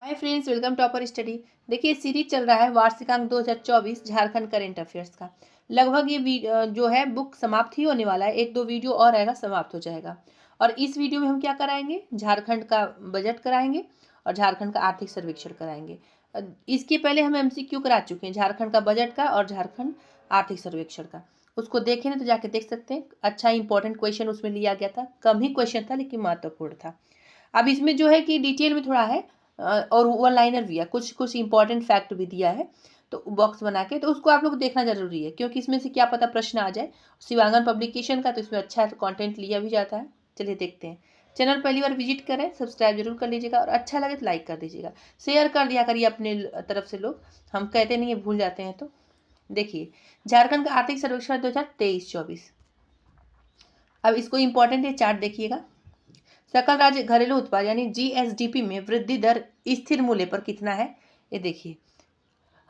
Hi friends, welcome to upper study. देखिए, series चल रहा है वार्षिकांक 2024 झारखंड करंट अफेयर्स का। लगभग ये जो है बुक समाप्त ही होने वाला है। एक दो वीडियो और आएगा, समाप्त हो जाएगा। और इस वीडियो में हम क्या कराएंगे? झारखंड का बजट कराएंगे और झारखंड का आर्थिक सर्वेक्षण कराएंगे। इसके पहले हम एमसीक्यू करा चुके हैं, झारखंड का बजट का और झारखंड आर्थिक सर्वेक्षण का। उसको देखें ना तो जाके देख सकते हैं। अच्छा इंपॉर्टेंट क्वेश्चन उसमें लिया गया था, कम ही क्वेश्चन था लेकिन महत्वपूर्ण था। अब इसमें जो है कि डिटेल में थोड़ा है और वन लाइनर भी है, कुछ कुछ इंपॉर्टेंट फैक्ट भी दिया है। तो बॉक्स बना के तो उसको आप लोग देखना जरूरी है, क्योंकि इसमें से क्या पता प्रश्न आ जाए। शिवांगन पब्लिकेशन का तो इसमें अच्छा कंटेंट लिया भी जाता है। चलिए देखते हैं। चैनल पहली बार विजिट करें, सब्सक्राइब जरूर कर लीजिएगा और अच्छा लगे तो लाइक कर दीजिएगा, शेयर कर दिया करिए अपने तरफ से। लोग हम कहते नहीं है, भूल जाते हैं। तो देखिए, झारखंड का आर्थिक सर्वेक्षण 2023-24। अब इसको इंपॉर्टेंट है, चार्ट देखिएगा। सकल राज्य घरेलू उत्पाद यानी जीएसडीपी में वृद्धि दर स्थिर मूल्य पर कितना है? ये देखिए,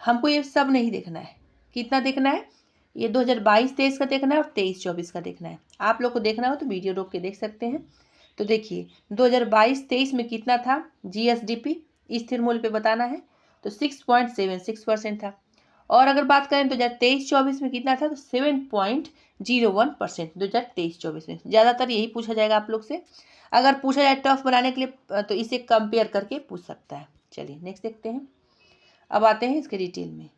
हमको ये सब नहीं देखना है। कितना देखना है? ये 2022-23 का देखना है और 23-24 का देखना है। आप लोग को देखना हो तो वीडियो रोक के देख सकते हैं। तो देखिए, 2022-23 में कितना था जीएसडीपी? स्थिर मूल्य पे बताना है तो 6.76% था। और अगर बात करें तो 2023-24 में कितना था तो 7.01%। 2023-24 में ज़्यादातर यही पूछा जाएगा आप लोग से। अगर पूछा जाए टफ बनाने के लिए तो इसे कंपेयर करके पूछ सकता है। चलिए नेक्स्ट देखते हैं। अब आते हैं इसके डिटेल में।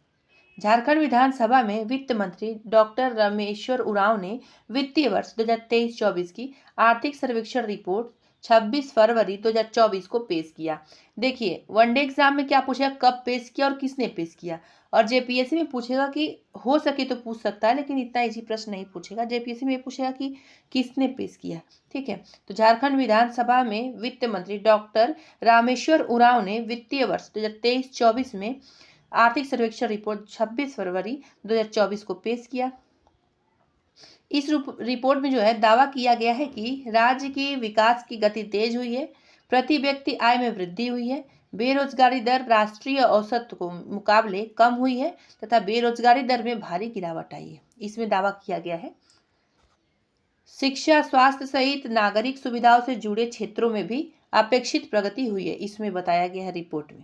झारखंड विधानसभा में वित्त मंत्री डॉक्टर रामेश्वर उरांव ने वित्तीय वर्ष 2023-24 की आर्थिक सर्वेक्षण रिपोर्ट 26 फरवरी 2024 को पेश किया। देखिए, वनडे एग्जाम में क्या पूछेगा, कब पेश किया और किसने पेश किया। और जेपीएससी में पूछेगा कि हो सके तो पूछ सकता है, लेकिन इतना इजी प्रश्न नहीं पूछेगा। जेपीएससी में पूछेगा कि किसने पेश किया। ठीक है, तो झारखंड विधानसभा में वित्त मंत्री डॉक्टर रामेश्वर उरांव ने वित्तीय वर्ष 2023-24 में आर्थिक सर्वेक्षण रिपोर्ट 26 फरवरी 2024 को पेश किया। इस रिपोर्ट में जो है दावा किया गया है कि राज्य की विकास की गति तेज हुई है, प्रति व्यक्ति आय में वृद्धि हुई है, बेरोजगारी दर राष्ट्रीय औसत को मुकाबले कम हुई है तथा बेरोजगारी दर में भारी गिरावट आई है। इसमें दावा किया गया है शिक्षा, स्वास्थ्य सहित नागरिक सुविधाओं से जुड़े क्षेत्रों में भी अपेक्षित प्रगति हुई है। इसमें बताया गया है रिपोर्ट में।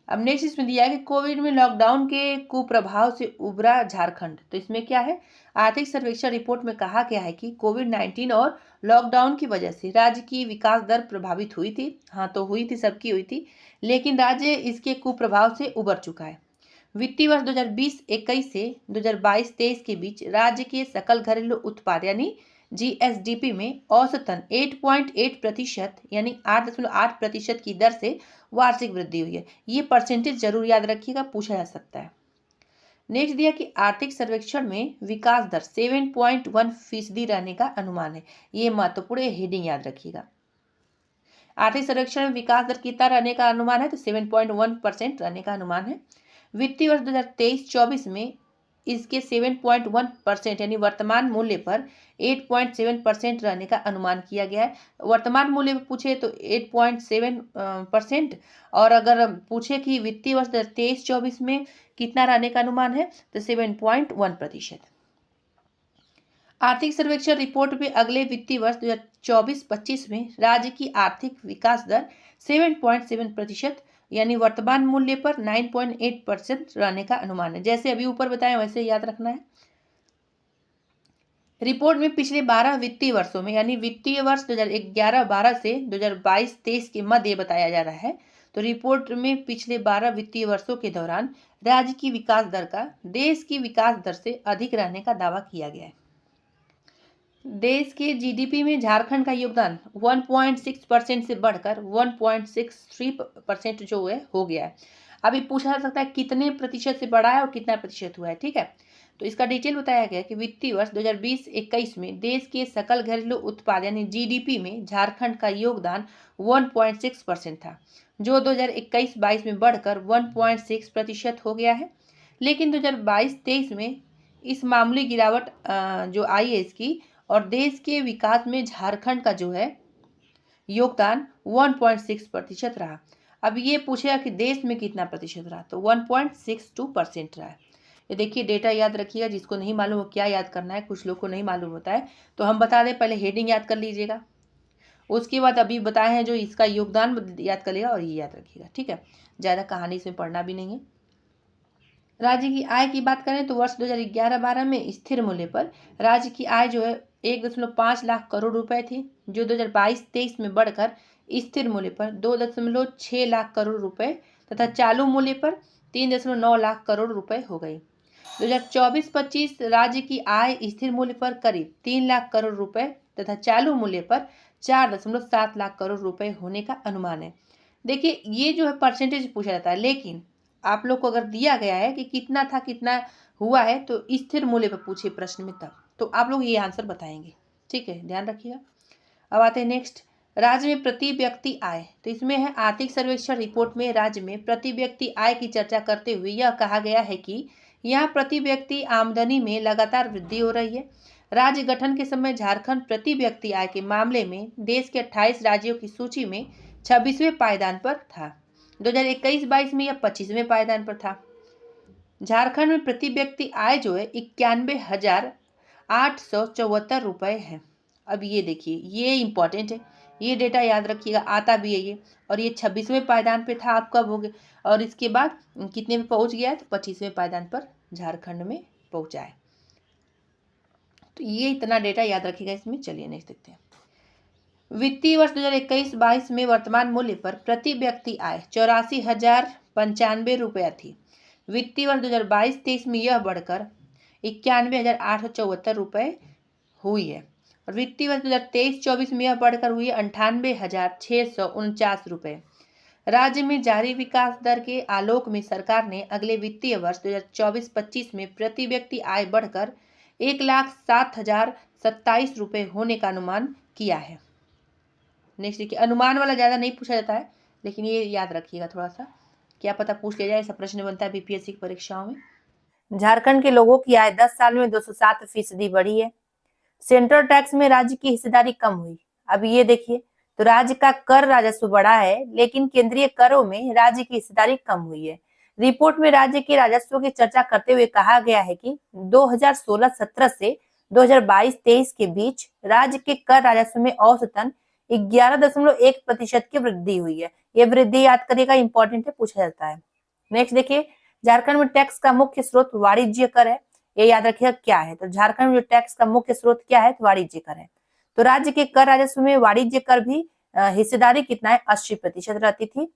अब नेक्स्ट इसमें दिया है कि कोविड में लॉकडाउन के कुप्रभाव से उबरा झारखंड। तो इसमें क्या है, आर्थिक सर्वेक्षण रिपोर्ट में कहा गया है कि कोविड-19 और लॉकडाउन की वजह से राज्य की विकास दर प्रभावित हुई थी। हाँ, तो हुई थी, सबकी हुई थी, लेकिन राज्य इसके कुप्रभाव से उबर चुका है। वित्तीय वर्ष 2020-21 से 2022-23 के बीच राज्य के सकल घरेलू उत्पाद यानी जीएसडीपी में औसतन 8.8% यानी 8.8% की दर से वार्षिक वृद्धि हुई है। ये परसेंटेज जरूर याद रखिएगा, पूछा जा सकता है। नेक्स्ट दिया कि आर्थिक सर्वेक्षण में विकास दर 7.1% रहने का अनुमान है। ये महत्वपूर्ण हेडिंग याद रखिएगा। आर्थिक सर्वेक्षण में विकास दर कितना रहने का अनुमान है तो 7.1% रहने का अनुमान है। वित्तीय वर्ष 2023-24 में इसके 7.1% यानी वर्तमान मूल्य पर 8.7% रहने का अनुमान किया गया है। वर्तमान मूल्य पूछे तो 8.7%, और अगर पूछे कि वित्तीय वर्ष 2023-24 में कितना रहने का अनुमान है तो 7.1%। आर्थिक सर्वेक्षण रिपोर्ट में अगले वित्तीय वर्ष 2024-25 में राज्य की आर्थिक विकास दर 7.7% यानी वर्तमान मूल्य पर 9.8% रहने का अनुमान है। जैसे अभी ऊपर बताएं वैसे याद रखना है। रिपोर्ट में पिछले 12 वित्तीय वर्षों में यानी वित्तीय वर्ष 2011-12 से 2022-23 के मध्य बताया जा रहा है। तो रिपोर्ट में पिछले 12 वित्तीय वर्षों के दौरान राज्य की विकास दर का देश की विकास दर से अधिक रहने का दावा किया गया है। देश के जीडीपी में झारखंड का योगदान 1.6% से बढ़कर 1.63% जो है हो गया है। अभी पूछा जा सकता है कितने प्रतिशत से बढ़ा है और कितना प्रतिशत हुआ है। ठीक है, तो इसका डिटेल बताया गया कि वित्तीय वर्ष 2020-21 में देश के सकल घरेलू उत्पाद यानी जीडीपी में झारखंड का योगदान 1.6% था, जो 2021-22 में बढ़कर 1.6% हो गया है। लेकिन 2022-23 में इस मामूली गिरावट जो आई है इसकी, और देश के विकास में झारखंड का जो है योगदान 1.6% रहा। अब ये पूछेगा कि देश में कितना प्रतिशत रहा तो 1.62% रहा है। ये देखिए, डेटा याद रखिएगा। जिसको नहीं मालूम हो क्या याद करना है, कुछ लोग को नहीं मालूम होता है तो हम बता दें, पहले हेडिंग याद कर लीजिएगा। उसके बाद अभी बताए हैं जो इसका योगदान याद कर लेगा और ये याद रखिएगा, ठीक है। ज़्यादा कहानी इसमें पढ़ना भी नहीं है। राज्य की आय की बात करें तो वर्ष 2011-12 में स्थिर मूल्य पर राज्य की आय जो है 1.5 लाख करोड़ रुपए थी, जो 2022-23 में बढ़कर स्थिर मूल्य पर 2.6 लाख करोड़ रुपए तथा चालू मूल्य पर 3.9 लाख करोड़ रुपए हो गई। 2024-25 राज्य की आय स्थिर मूल्य पर करीब 3 लाख करोड़ रुपए तथा चालू मूल्य पर 4.7 लाख करोड़ रुपए होने का अनुमान है। देखिए ये जो है परसेंटेज पूछा जाता है, लेकिन आप लोग को अगर दिया गया है कि कितना था कितना हुआ है तो स्थिर मूल्य पर पूछे प्रश्न में तब तो आप लोग ये आंसर बताएंगे, ठीक है, ध्यान रखिएगा। अब आते हैं नेक्स्ट, राज्य में प्रति व्यक्ति आय। तो इसमें है आर्थिक सर्वेक्षण रिपोर्ट में राज्य में प्रति व्यक्ति आय की चर्चा करते हुए यह कहा गया है कि यहाँ प्रति व्यक्ति आमदनी में लगातार वृद्धि हो रही है। राज्य गठन के समय झारखंड प्रति व्यक्ति आय के मामले में देश के 28 राज्यों की सूची में 26वें पायदान पर था। 2021-22 में यह 25वें पायदान पर था। झारखंड में प्रति व्यक्ति आय जो है 91,874 रुपए है। अब ये देखिए ये इंपॉर्टेंट है, ये डेटा याद रखिएगा, आता भी है ये, और ये 26वें पायदान पे था, आप कब हो गए और इसके बाद कितने में पहुंच गया है तो 25वें पायदान पर झारखंड में पहुंचा है। तो ये इतना डेटा याद रखिएगा इसमें। चलिए नेक्स्ट देखते हैं। वित्तीय वर्ष 2021-22 में वर्तमान मूल्य पर प्रति व्यक्ति आय 84,095 रुपया थी। वित्तीय वर्ष 2022-23 में यह बढ़कर 91,874 रुपये हुई है और वित्तीय वर्ष 2023-24 में यह बढ़कर हुई है 98,649 रुपये। राज्य में जारी विकास दर के आलोक में सरकार ने अगले वित्तीय वर्ष 2024-25 में प्रति व्यक्ति आय बढ़कर 1,07,027 रुपये होने का अनुमान किया है। नेक्स्ट देखिए, अनुमान वाला ज़्यादा नहीं पूछा जाता है, लेकिन ये याद रखिएगा थोड़ा सा, क्या पता पूछ लिया जाए, ऐसा प्रश्न बनता है बीपीएससी की परीक्षाओं में। झारखंड के लोगों की आय 10 साल में 207% बढ़ी है। सेंट्रल टैक्स में राज्य की हिस्सेदारी कम हुई। अब ये देखिए, तो राज्य का कर राजस्व बढ़ा है, लेकिन केंद्रीय करों में राज्य की हिस्सेदारी कम हुई है। रिपोर्ट में राज्य के राजस्व की चर्चा करते हुए कहा गया है कि 2016-17 से 2022-23 के बीच राज्य के कर राजस्व में औसतन 11.1% की वृद्धि हुई है। ये वृद्धि याद करिएगा, इंपॉर्टेंट है, पूछा जाता है। नेक्स्ट देखिए, झारखंड में टैक्स का मुख्य स्रोत वाणिज्य कर है। ये याद रखिएगा क्या है, तो झारखंड में जो टैक्स का मुख्य स्रोत क्या है तो वाणिज्य कर है। तो राज्य के कर राजस्व में वाणिज्य कर भी हिस्सेदारी कितना है 80% रहती थी।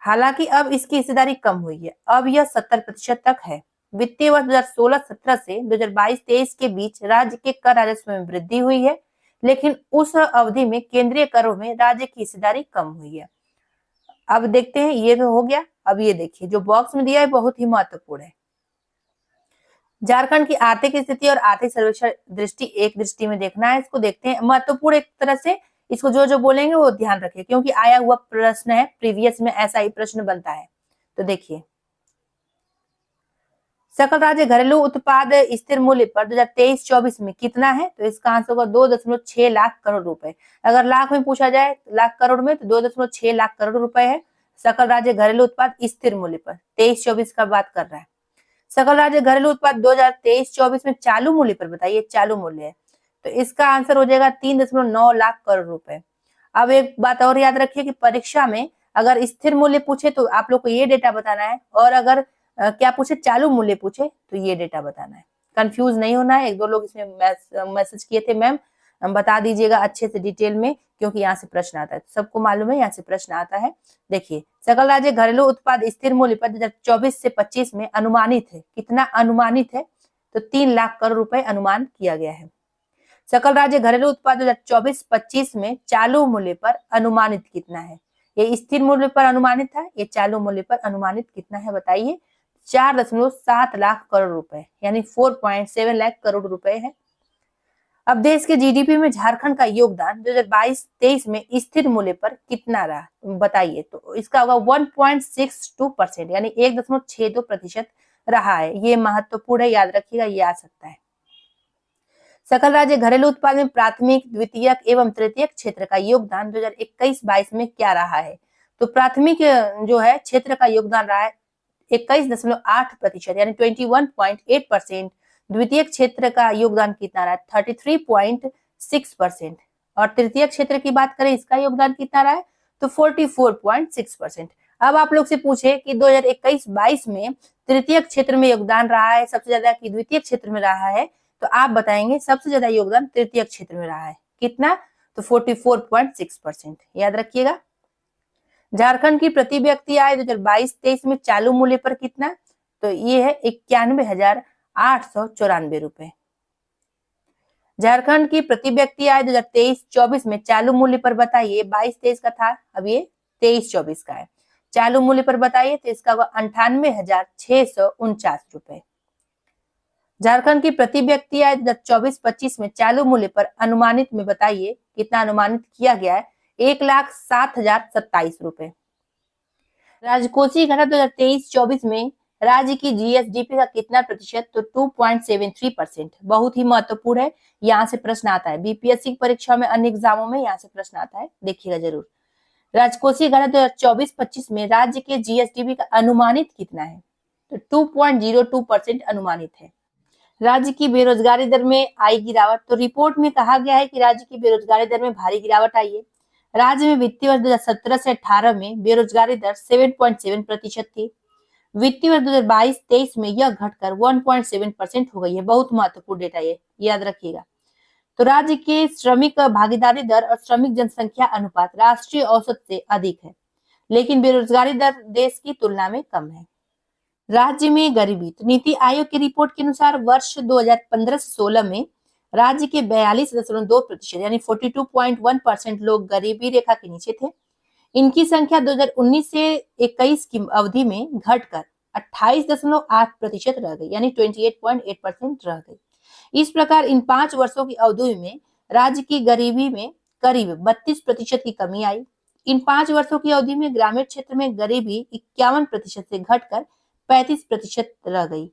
हालांकि अब इसकी हिस्सेदारी कम हुई है, अब यह 70% तक है। वित्तीय वर्ष 2016-17 से 2022-23 के बीच राज्य के कर राजस्व में वृद्धि हुई है, लेकिन उस अवधि में केंद्रीय करों में राज्य की हिस्सेदारी कम हुई है। अब देखते हैं, ये तो हो गया। अब ये देखिए जो बॉक्स में दिया है बहुत ही महत्वपूर्ण है। झारखंड की आर्थिक स्थिति और आर्थिक सर्वेक्षण एक दृष्टि में देखना है, इसको देखते हैं। महत्वपूर्ण एक तरह से इसको जो जो बोलेंगे वो ध्यान रखिए, क्योंकि आया हुआ प्रश्न है, प्रीवियस में ऐसा ही प्रश्न बनता है। तो देखिए, सकल राज्य घरेलू उत्पाद स्थिर मूल्य पर 2023-24 में कितना है, तो इसका आंसर होगा 2.6 लाख करोड़ रुपए। अगर लाख में पूछा जाए लाख करोड़ में तो 2.6 लाख करोड़ रुपए है सकल राज्य घरेलू उत्पाद स्थिर मूल्य पर। 23-24 का बात कर रहा है। सकल राज्य घरेलू उत्पाद 2023-24 में चालू मूल्य पर, बताइए चालू मूल्य है, तो इसका आंसर हो जाएगा 3.9 लाख करोड़ रुपए। अब एक बात और याद रखिए कि परीक्षा में अगर स्थिर मूल्य पूछे तो आप लोग को ये डेटा बताना है, और अगर क्या पूछे चालू मूल्य पूछे तो ये डेटा बताना है। कंफ्यूज नहीं होना है। एक दो लोग इसमें मैसेज किए थे, मैम बता दीजिएगा अच्छे से डिटेल में, क्योंकि यहाँ से प्रश्न आता है, सबको मालूम है यहाँ से प्रश्न आता है। देखिए, सकल राज्य घरेलू उत्पाद स्थिर मूल्य पर 2024 से 25 में अनुमानित है, कितना अनुमानित है, तो 3 लाख करोड़ रुपए अनुमान किया गया है। सकल राज्य घरेलू उत्पाद 2024-25 में चालू मूल्य पर अनुमानित कितना है, ये स्थिर मूल्य पर अनुमानित था, ये चालू मूल्य पर अनुमानित कितना है बताइए, 4.7 लाख करोड़ रुपए, यानी 4.7 लाख करोड़ रुपए है। अब देश के जीडीपी में झारखंड का योगदान 2022-23 में स्थिर मूल्य पर कितना रहा बताइए, तो इसका होगा 1.62%, यानी 1.62% रहा है। ये महत्वपूर्ण है, याद रखिएगा, ये आ सकता है। सकल राज्य घरेलू उत्पाद में प्राथमिक, द्वितीयक एवं तृतीयक क्षेत्र का योगदान 2021-22 में क्या रहा है, तो प्राथमिक जो है क्षेत्र का योगदान रहा है 21.8%, यानी 21.8%। द्वितीय क्षेत्र का योगदान कितना रहा है 33.6%। और तृतीय क्षेत्र की बात करें, इसका योगदान कितना रहा है, तो 44.6%। अब आप लोग से पूछे कि 2021-22 में तृतीय क्षेत्र में योगदान रहा है सबसे ज्यादा कि द्वितीय क्षेत्र में रहा है, तो आप बताएंगे सबसे ज्यादा योगदान तृतीय क्षेत्र में रहा है। कितना, तो 44.6%। याद रखिएगा। झारखंड की प्रति व्यक्ति आय 2022-23 में चालू मूल्य पर कितना, तो ये है 91,894 रुपए। झारखंड की प्रति व्यक्ति आय 2023-24 में चालू मूल्य पर बताइए, 22-23 का था, अब ये 23-24 का है। चालू मूल्य पर बताइए तो इसका होगा 98,649 रुपए। झारखंड की प्रति व्यक्ति आय 2024-25 में चालू मूल्य पर अनुमानित में बताइए कितना अनुमानित किया गया है, 1,07,027 रुपए। राजकोषीय घाटा 2023-24 में राज्य की जीएसडीपी का कितना प्रतिशत, तो 2.73%। बहुत ही महत्वपूर्ण है, यहाँ से प्रश्न आता है बीपीएससी परीक्षा में, अन्य एग्जामों में यहाँ से प्रश्न आता है, देखिएगा जरूर। राजकोषीय घाटा 2024-25 में राज्य के जीएसडीपी का अनुमानित कितना है, तो 2.02% अनुमानित है। राज्य की बेरोजगारी दर में आई गिरावट, तो रिपोर्ट में कहा गया है कि राज्य की बेरोजगारी दर में भारी गिरावट आई है। राज्य में वित्तीय वर्ष 2017 से 18 में बेरोजगारी दर 7.7% थी। वित्तीय वर्ष 2022-23 में यह घटकर 1.7% हो गई है। बहुत महत्वपूर्ण डेटा ये, याद रखिएगा। तो राज्य के श्रमिक भागीदारी दर और श्रमिक जनसंख्या अनुपात राष्ट्रीय औसत से अधिक है, लेकिन बेरोजगारी दर देश की तुलना में कम है। राज्य में गरीबी, तो नीति आयोग की रिपोर्ट के अनुसार वर्ष 2015 से 16 में राज्य के 42.2% यानी 42.1% लोग गरीबी रेखा के नीचे थे। इनकी संख्या 2019 से 21 की अवधि में घटकर 28.8% रह गई, यानी 28.8% रह गई। इस प्रकार इन 5 वर्षों की अवधि में राज्य की गरीबी में करीब 32% की कमी आई। इन 5 वर्षों की अवधि में ग्रामीण क्षेत्र में गरीबी 51% से घटकर 35% रह गई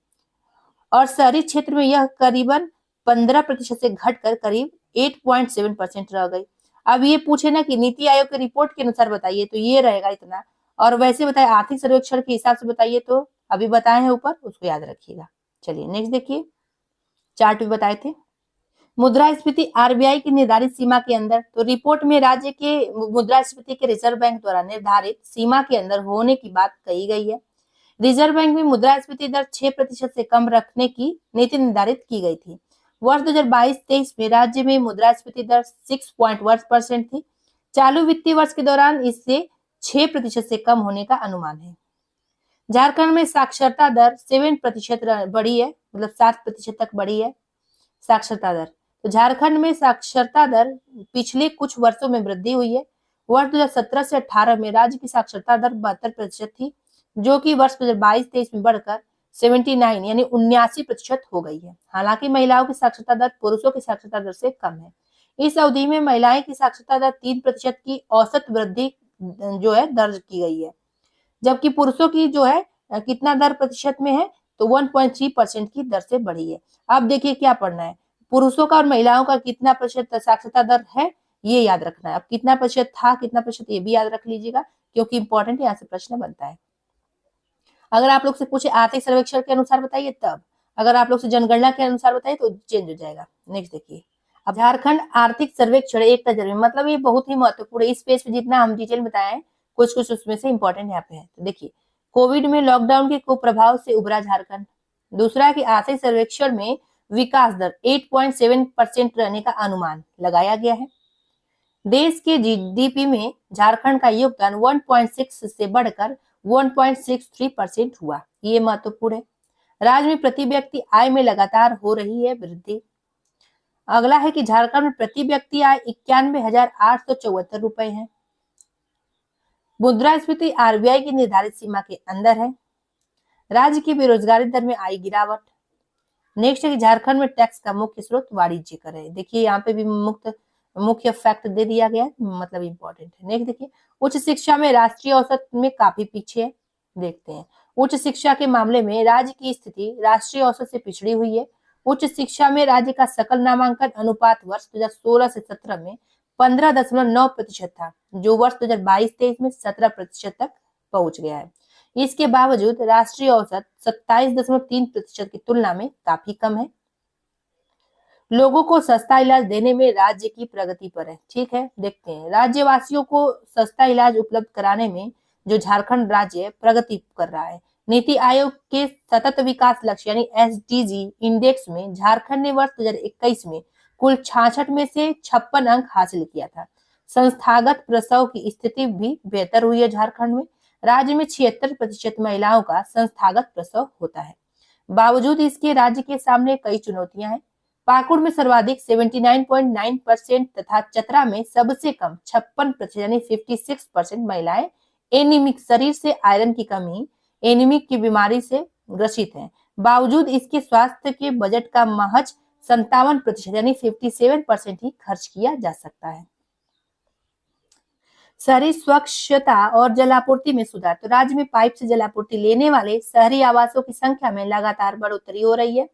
और शहरी क्षेत्र में यह करीबन 15% से घटकर करीब 8.7% रह गई। अब ये पूछे ना कि नीति आयोग की रिपोर्ट के अनुसार बताइए, तो ये रहेगा इतना, और वैसे बताए आर्थिक सर्वेक्षण के हिसाब से बताइए, तो अभी बताए हैं ऊपर, उसको याद रखिएगा। चलिए नेक्स्ट देखिए, चार्ट भी बताए थे। मुद्रास्फीति आरबीआई की निर्धारित सीमा के अंदर, तो रिपोर्ट में राज्य के मुद्रास्फीति के रिजर्व बैंक द्वारा निर्धारित सीमा के अंदर होने की बात कही गई है। रिजर्व बैंक में मुद्रास्फीति दर 6% से कम रखने की नीति निर्धारित की गई थी। वर्ष 2022-23 में राज्य में मुद्रास्फीति दर 6.1% थी। चालू वित्तीय वर्ष के दौरान इससे 6% से कम होने का अनुमान है। झारखंड में साक्षरता दर 7% बढ़ी है, मतलब 7% तक बढ़ी है साक्षरता दर। तो झारखंड में साक्षरता दर पिछले कुछ वर्षों में वृद्धि हुई है। वर्ष 2017 से 18 में राज्य की साक्षरता दर 72% थी, जो कि वर्ष 2022-23 में बढ़कर 79 यानी 79% हो गई है। हालांकि महिलाओं की साक्षरता दर पुरुषों की साक्षरता दर से कम है। इस अवधि में महिलाएं की साक्षरता दर 3% की औसत वृद्धि जो है दर्ज की गई है, जबकि पुरुषों की जो है कितना दर प्रतिशत में है, तो 1.3% की दर से बढ़ी है। अब देखिए क्या पढ़ना है, पुरुषों का और महिलाओं का कितना प्रतिशत साक्षरता दर है ये याद रखना है। अब कितना प्रतिशत था, कितना प्रतिशत ये भी याद रख लीजिएगा, क्योंकि इंपॉर्टेंट यहाँ से प्रश्न बनता है। अगर आप लोग से पूछे आर्थिक सर्वेक्षण के अनुसार बताइए तब, अगर आप लोग से जनगणना के अनुसार बताइए तो चेंज हो जाएगा। नेक्स्ट देखिए, अब झारखंड आर्थिक सर्वेक्षण एक नजर में, मतलब ये बहुत ही महत्वपूर्ण है। इस पेज पे जितना हम डिटेल बताए हैं कुछ कुछ उसमें से इंपॉर्टेंट यहाँ पे है। तो देखिए, कोविड में लॉकडाउन के कुप्रभाव से उभरा झारखंड। दूसरा कि आर्थिक सर्वेक्षण में विकास दर 8.7% रहने का अनुमान लगाया गया है। देश के जीडीपी में झारखंड का योगदान 1.6 से बढ़कर 1.63% हुआ, ये महत्वपूर्ण है। राज्य में प्रति व्यक्ति आय में लगातार हो रही है वृद्धि। अगला है कि झारखंड में प्रति व्यक्ति आय 91,874 रुपए है। मुद्रास्फीति आरबीआई की निर्धारित सीमा के अंदर है। राज्य की बेरोजगारी दर में आई गिरावट। नेक्स्ट है कि झारखंड में टैक्स का मुख्य स्रोत वाणिज्य कर है। देखिए यहाँ पे भी मुख्य फैक्ट दे दिया गया है, मतलब इंपॉर्टेंट है। नेक्स्ट देखिए, उच्च शिक्षा में राष्ट्रीय औसत में काफी पीछे है। देखते हैं, उच्च शिक्षा के मामले में राज्य की स्थिति राष्ट्रीय औसत से पिछड़ी हुई है। उच्च शिक्षा में राज्य का सकल नामांकन अनुपात वर्ष 2016 से 17 में 15.9% था, जो वर्ष 2022-23 में 17% तक पहुंच गया है। इसके बावजूद राष्ट्रीय औसत 27.3% की तुलना में काफी कम है। लोगों को सस्ता इलाज देने में राज्य की प्रगति पर है। ठीक है, देखते हैं। राज्यवासियों को सस्ता इलाज उपलब्ध कराने में जो झारखंड राज्य प्रगति कर रहा है। नीति आयोग के सतत विकास लक्ष्य यानी एसडीजी इंडेक्स में झारखंड ने वर्ष 2021 में कुल 66 में से 56 अंक हासिल किया था। संस्थागत प्रसव की स्थिति भी बेहतर हुई है झारखंड में। राज्य में 76% महिलाओं का संस्थागत प्रसव होता है। बावजूद इसके राज्य के सामने कई चुनौतियां हैं। पाकुड़ में सर्वाधिक 79.9% तथा चतरा में सबसे कम 56% यानी 56% महिलाएं एनीमिक शरीर से आयरन की कमी एनीमिक की बीमारी से ग्रसित हैं। बावजूद इसके स्वास्थ्य के बजट का महज 57% यानी 57% ही खर्च किया जा सकता है। शहरी स्वच्छता और जलापूर्ति में सुधार। तो राज्य में पाइप से जलापूर्ति लेने वाले शहरी आवासों की संख्या में लगातार बढ़ोतरी हो रही है।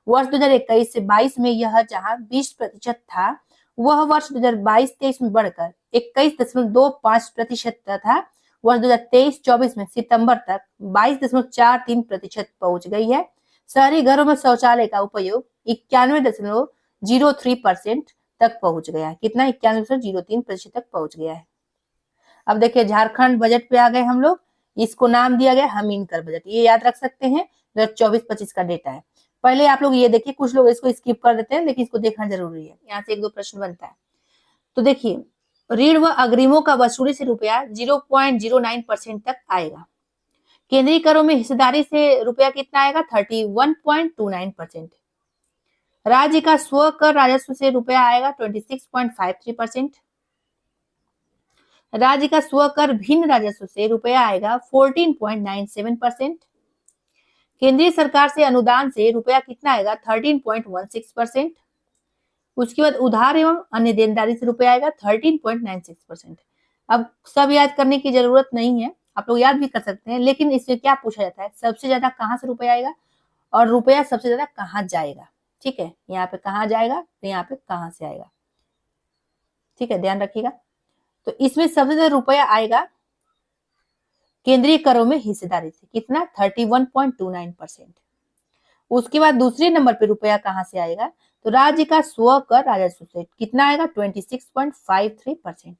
वर्ष 2021 से 22 में यह जहां 20% था, वह वर्ष 2022-23 में बढ़कर 21.25% था। वर्ष 2023-24 में सितंबर तक 22.43% पहुंच गई है। शहरी घरों में शौचालय का उपयोग 91.03% तक पहुंच गया है। कितना? 91.03% तक पहुंच गया है। अब देखिए झारखंड बजट पे आ गए हम लोग। इसको नाम दिया गया हमीनकर बजट, ये याद रख सकते हैं। 2024-25 का डेटा है। पहले आप लोग ये देखिए, कुछ लोग इसको स्किप कर देते हैं, लेकिन इसको देखना जरूरी है, यहाँ से 1-2 प्रश्न बनता है। तो देखिए, ऋण व अग्रिमों का वसूली से रुपया 0.09% तक आएगा। केंद्रीय करों में हिस्सेदारी से रुपया कितना आएगा? 31.29%। राज्य का स्व कर राजस्व से रुपया आएगा 26.53%। राज्य का स्व कर भिन्न राजस्व से रुपया आएगा 14.97%। केंद्रीय सरकार से अनुदान से रुपया कितना आएगा? 13.16%। उसके बाद उधार एवं अन्य देनदारी से रुपया आएगा 13.96%। अब सब याद करने की जरूरत नहीं है, आप लोग याद भी कर सकते हैं, लेकिन इससे क्या पूछा जाता है? सबसे ज्यादा कहाँ से रुपया आएगा और रुपया सबसे ज्यादा कहाँ जाएगा। ठीक है, यहाँ पे कहाँ जाएगा तो यहाँ पे कहाँ से आएगा। ठीक है, ध्यान रखिएगा। तो इसमें सबसे ज्यादा रुपया आएगा केंद्रीय करों में हिस्सेदारी से, कितना? 31.29%। उसके बाद दूसरे नंबर पे रुपया कहां से आएगा? तो राज्य का स्व कर राजस्व से कितना आएगा? 26.53%।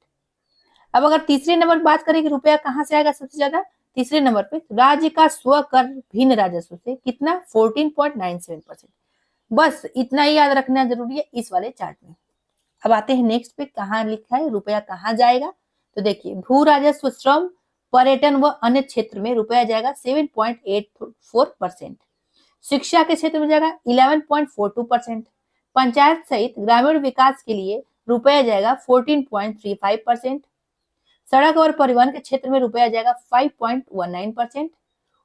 अब अगर तीसरे नंबर पर बात करें कि रुपया कहां से आएगा सबसे ज्यादा, तीसरे नंबर पे राज्य का स्व कर भिन्न राजस्व से कितना? 14.97%। बस इतना ही याद रखना जरूरी है इस वाले चार्ट में। अब आते हैं नेक्स्ट पे, कहाँ लिखा है रुपया कहाँ जाएगा। तो देखिए, भू राजस्व, श्रम, पर्यटन व अन्य क्षेत्र में रुपया जाएगा 7.84%। शिक्षा के क्षेत्र में जाएगा 11.42%। पंचायत सहित ग्रामीण विकास के लिए रुपया जाएगा 14.35%। सड़क और परिवहन के क्षेत्र में रुपया जाएगा 5.19%।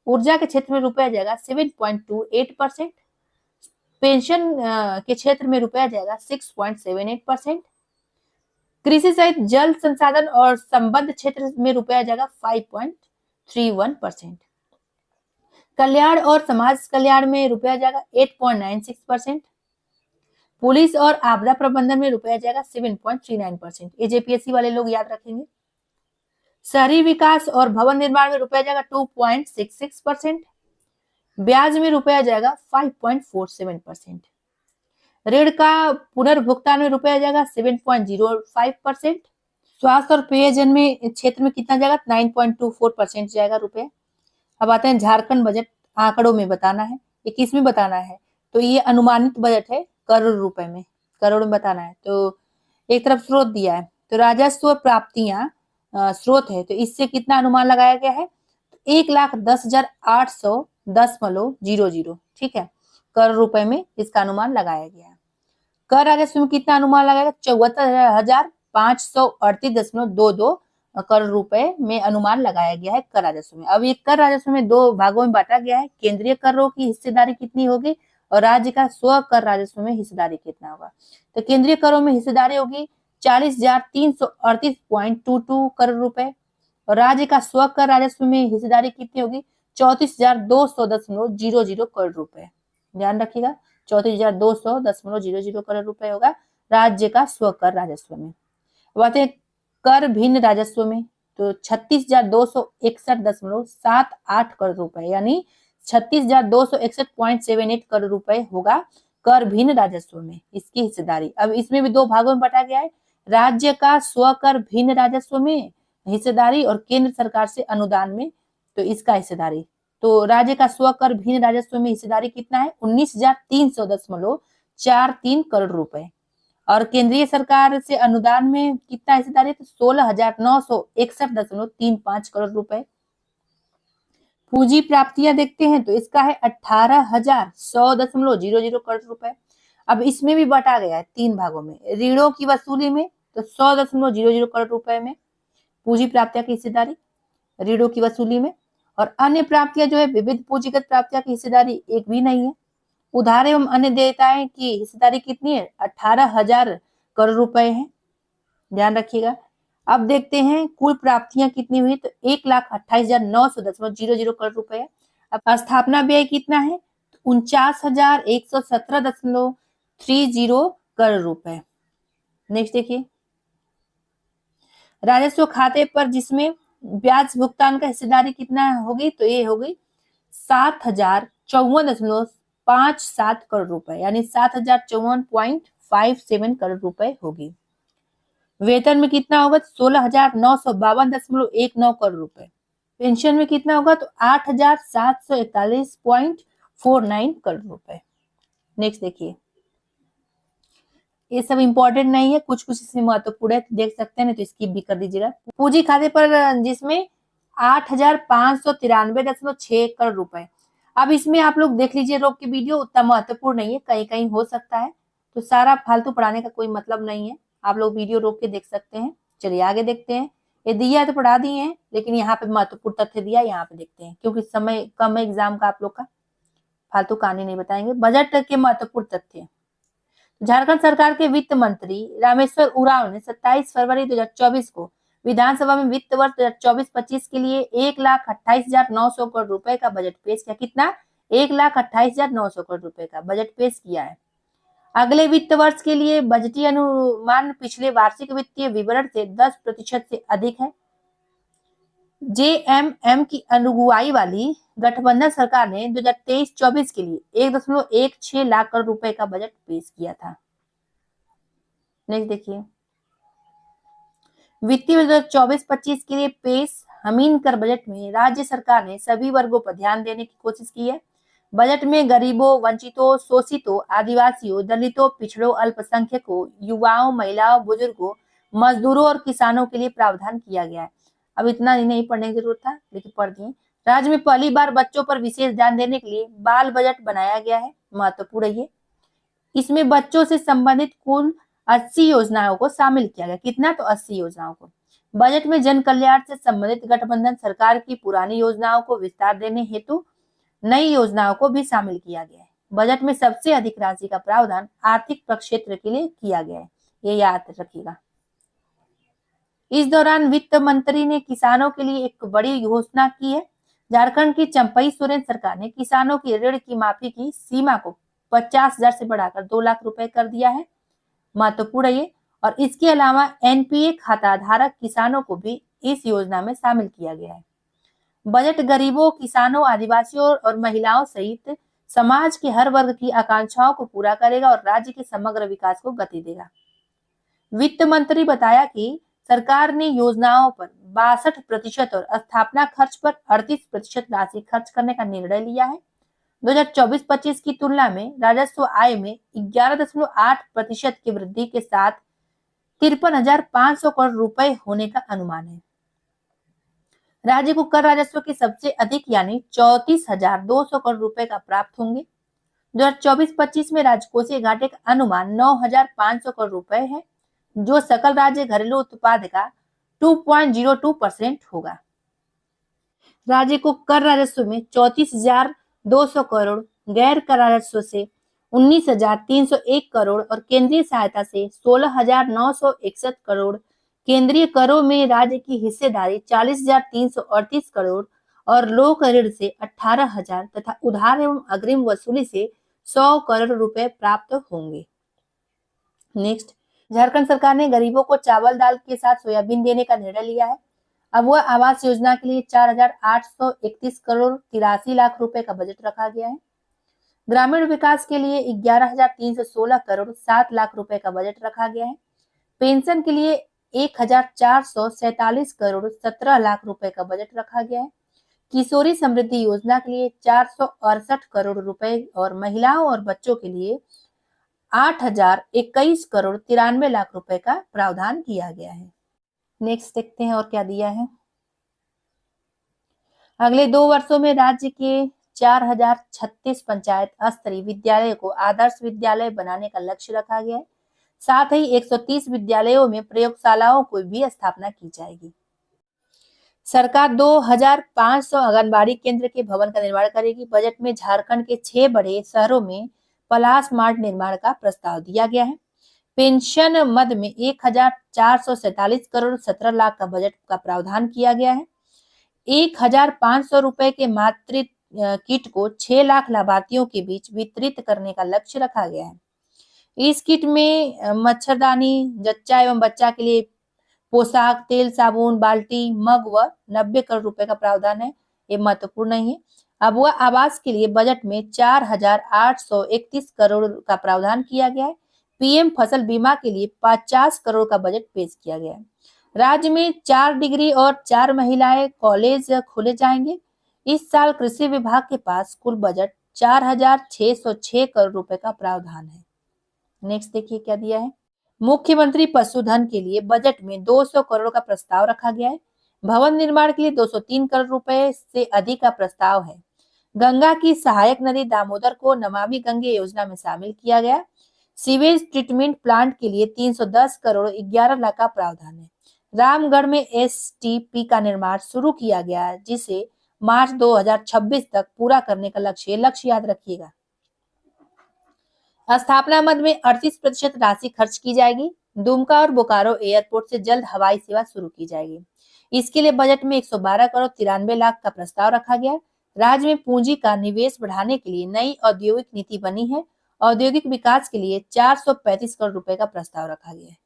ऊर्जा के क्षेत्र में रुपया जाएगा 7.28%। पेंशन के क्षेत्र में रुपया जाएगा 6.78%। कृषि सहित जल संसाधन और संबद्ध क्षेत्र में रुपया जाएगा 5.31%। कल्याण और समाज कल्याण में रुपया जाएगा 8.96%। पुलिस और आपदा प्रबंधन में रुपया जाएगा 7.39%। ये जेपीएससी वाले लोग याद रखेंगे। शहरी विकास और भवन निर्माण में रुपया जाएगा 2.66%। ब्याज में रुपया जाएगा 5.47%। ऋण का पुनर्भुगतान में रुपया जाएगा 7.05%। स्वास्थ्य और पेयजल में क्षेत्र में कितना जाएगा? 9.24% जाएगा रुपया। अब आते हैं झारखंड बजट, आंकड़ों में बताना है, ये किस में बताना है? तो ये अनुमानित बजट है, करोड़ रुपए में, करोड़ में बताना है। तो एक तरफ स्रोत दिया है, तो राजस्व प्राप्तियां स्रोत है, तो इससे कितना अनुमान लगाया गया है? 1,10,810.00। ठीक है, करोड़ रुपए में इसका अनुमान लगाया गया है। कर राजस्व में कितना अनुमान लगाया? 74,538.22 करोड़ रुपए में अनुमान लगाया गया है कर राजस्व में। अब ये कर राजस्व में 2 भागों में बांटा गया है। केंद्रीय करों की हिस्सेदारी कितनी होगी और राज्य का स्व कर राजस्व में हिस्सेदारी कितना होगा? तो केंद्रीय करों में हिस्सेदारी होगी 40,338.22 करोड़ रुपए और राज्य का स्व कर राजस्व में हिस्सेदारी कितनी होगी? 34,210.00 करोड़ रुपए। ध्यान रखिएगा, 34,210.00 करोड़ रुपए होगा राज्य का स्व कर राजस्व में। बात है कर भिन्न राजस्व में, तो 36,261.78 करोड़ रुपए यानी 36,261.78 करोड़ रुपए होगा कर भिन्न राजस्व में इसकी हिस्सेदारी। अब इसमें भी दो भागों में बांटा गया है, राज्य का स्वकर भिन्न राजस्व में हिस्सेदारी और केंद्र सरकार से अनुदान में तो इसका हिस्सेदारी। तो राज्य का स्वकर भिन्न राजस्व में हिस्सेदारी कितना है 19,300.43 करोड़ रुपए और केंद्रीय सरकार से अनुदान में कितना हिस्सेदारी तो 16,961.35 करोड़ रुपए। पूंजी प्राप्तियां देखते हैं तो इसका है 18,100.00 करोड़ रुपए। अब इसमें भी बांटा गया है तीन भागों में, ऋणों की वसूली में तो 100.00 करोड़ रुपए में पूंजी प्राप्तियां की हिस्सेदारी ऋणों की वसूली में, और अन्य प्राप्तियां जो है विविध पूंजीगत प्राप्तियां की हिस्सेदारी एक भी नहीं है। उधार एवं अन्य देयताएं की हिस्सेदारी कितनी है 18,000 करोड़ रुपए है, ध्यान रखिएगा। अब देखते हैं कुल प्राप्तियां कितनी हुई तो 1,28,900.00 करोड़ रुपए है। अब स्थापना व्यय कितना है 49,117.30 करोड़ रुपए। नेक्स्ट देखिए, राजस्व खाते पर जिसमें ब्याज भुगतान का हिस्सेदारी कितना होगी तो ये होगी 7,054.57 करोड़ रुपए, यानी 7,054.57 करोड़ रुपए होगी। वेतन में कितना होगा 16,952.19 करोड़ रुपए। पेंशन में कितना होगा तो 8,741.49 करोड़ रुपए। नेक्स्ट देखिए, ये सब इंपॉर्टेंट नहीं है, कुछ कुछ इसमें महत्वपूर्ण है तो देख सकते हैं, तो स्किप भी कर दीजिएगा। पूंजी खाते पर जिसमें 8,593.6 करोड़ रुपए। अब इसमें आप लोग देख लीजिए, रोक के वीडियो उतना महत्वपूर्ण नहीं है, कहीं कहीं हो सकता है, तो सारा फालतू पढ़ाने का कोई मतलब नहीं है, आप लोग वीडियो रोक के देख सकते हैं। चलिए आगे देखते हैं, ये दिया है तो पढ़ा दिए हैं, लेकिन यहाँ पे महत्वपूर्ण तथ्य दिया है, यहाँ पे देखते हैं, क्योंकि समय कम है एग्जाम का आप लोग का, फालतू कहानी नहीं बताएंगे। बजट के महत्वपूर्ण तथ्य, झारखंड सरकार के वित्त मंत्री रामेश्वर उरांव ने 27 फरवरी 2024 को विधानसभा में वित्त वर्ष 2024-25 के लिए 1,28,900 करोड़ रुपए का बजट पेश किया। कितना 1,28,900 करोड़ रुपए का बजट पेश किया है। अगले वित्त वर्ष के लिए बजटीय अनुमान पिछले वार्षिक वित्तीय विवरण से 10% से अधिक है। जेएमएम की अगुवाई वाली गठबंधन सरकार ने 2023-24 के लिए 1.16 लाख करोड़ रुपए का बजट पेश किया था। नेक्स्ट देखिए, वित्तीय वर्ष 2024-25 के लिए पेश हमीन कर बजट में राज्य सरकार ने सभी वर्गों पर ध्यान देने की कोशिश की है। बजट में गरीबों, वंचितों, शोषितों, आदिवासियों, दलितों, पिछड़ों, अल्पसंख्यकों, युवाओं, महिलाओं, बुजुर्गों, मजदूरों और किसानों के लिए प्रावधान किया गया है। अब इतना ही नहीं पढ़ने की जरूरत था, लेकिन पढ़ दिए। राज्य में पहली बार बच्चों पर विशेष ध्यान देने के लिए बाल बजट बनाया गया है, महत्वपूर्ण है। इसमें बच्चों से संबंधित कुल 80 योजनाओं को शामिल किया गया। कितना तो 80 योजनाओं को। बजट में जन कल्याण से संबंधित गठबंधन सरकार की पुरानी योजनाओं को विस्तार देने हेतु नई योजनाओं को भी शामिल किया गया है। बजट में सबसे अधिक राशि का प्रावधान आर्थिक प्रक्षेत्र के लिए किया गया है, ये याद रखिएगा। इस दौरान वित्त मंत्री ने किसानों के लिए एक बड़ी घोषणा की है। झारखंड की चंपई सोरेन सरकार ने किसानों की ऋण की माफी की सीमा को 50,000 से बढ़ाकर 2 लाख रुपए कर दिया है, महत्वपूर्ण ये। और इसके अलावा एनपीए खाता धारक किसानों को भी इस योजना में शामिल किया गया है। बजट गरीबों, किसानों, आदिवासियों और महिलाओं सहित समाज के हर वर्ग की आकांक्षाओं को पूरा करेगा और राज्य के समग्र विकास को गति देगा। वित्त मंत्री बताया कि सरकार ने योजनाओं पर 62% और स्थापना खर्च पर 38% राशि खर्च करने का निर्णय लिया है। 2024-25 की तुलना में राजस्व आय में 11.8% की वृद्धि के साथ 53,500 करोड़ रुपए होने का अनुमान है। राज्य को कर राजस्व के सबसे अधिक यानी 34,200 करोड़ रुपए का प्राप्त होंगे। 2024-25 में राजकोषीय घाटे का अनुमान 9,500 करोड़ रुपए है, जो सकल राज्य घरेलू उत्पाद का 2.02% होगा। राज्य को कर राजस्व में 34,200 करोड़, गैर कर राजस्व से 19,301 करोड़ और केंद्रीय सहायता से 16,961 करोड़। केंद्रीय करों में राज्य की हिस्सेदारी 40,338 करोड़ और लोक ऋण से 18,000 तथा उधार एवं अग्रिम वसूली से 100 करोड़ रुपए प्राप्त होंगे। नेक्स्ट, झारखंड सरकार ने गरीबों को चावल दाल के साथ सोयाबीन देने का निर्णय लिया है। अब वह आवास योजना के लिए 4,831 करोड़ 83 लाख रुपए का बजट रखा गया है। ग्रामीण विकास के लिए 11,316 करोड़ 7 लाख रुपए का बजट रखा गया है। पेंशन के लिए 1,447 करोड़ 17 लाख रुपए का बजट रखा गया है। किशोरी समृद्धि योजना के लिए 468 करोड़ रुपए और महिलाओं और बच्चों के लिए 8,021 करोड़ 93 लाख रुपए का प्रावधान किया गया है। नेक्स्ट देखते हैं और क्या दिया है। अगले 2 वर्षों में राज्य के 4,036 पंचायत स्तरीय विद्यालय को आदर्श विद्यालय बनाने का लक्ष्य रखा गया है। साथ ही 130 विद्यालयों में प्रयोगशालाओं की भी स्थापना की जाएगी। सरकार 2,500 आंगनबाड़ी केंद्र के भवन का निर्माण करेगी। बजट में झारखंड के 6 बड़े शहरों में पलास मार्ट निर्माण का प्रस्ताव दिया गया है। पेंशन मद में 1,447 करोड़ 17 लाख का बजट का प्रावधान किया गया है। 1,500 रुपए के मातृत्व किट को 6 लाख लाभार्थियों के बीच वितरित करने का लक्ष्य रखा गया है। इस किट में मच्छरदानी, जच्चा एवं बच्चा के लिए पोशाक, तेल, साबुन, बाल्टी, मग व 90 करोड़ रुपए का प्रावधान है। ये महत्वपूर्ण नहीं है। अब वह आवास के लिए बजट में 4,831 करोड़ का प्रावधान किया गया है। पीएम फसल बीमा के लिए 50 करोड़ का बजट पेश किया गया है। राज्य में 4 डिग्री और 4 महिलाएं कॉलेज खोले जाएंगे। इस साल कृषि विभाग के पास कुल बजट 4,606 करोड़ रुपए का प्रावधान है। नेक्स्ट देखिए क्या दिया है। मुख्यमंत्री पशुधन के लिए बजट में 200 करोड़ का प्रस्ताव रखा गया है। भवन निर्माण के लिए 203 करोड़ रुपए से अधिक का प्रस्ताव है। गंगा की सहायक नदी दामोदर को नमामि गंगे योजना में शामिल किया गया। सीवेज ट्रीटमेंट प्लांट के लिए 310 करोड़ 11 लाख का प्रावधान है। रामगढ़ में एसटीपी का निर्माण शुरू किया गया है, जिसे मार्च 2026 तक पूरा करने का लक्ष्य याद रखिएगा। स्थापना मद में 38% राशि खर्च की जाएगी। दुमका और बोकारो एयरपोर्ट से जल्द हवाई सेवा शुरू की जाएगी। इसके लिए बजट में 112 करोड़ 93 लाख का प्रस्ताव रखा गया। राज्य में पूंजी का निवेश बढ़ाने के लिए नई औद्योगिक नीति बनी है। औद्योगिक विकास के लिए 435 करोड़ रुपए का प्रस्ताव रखा गया है।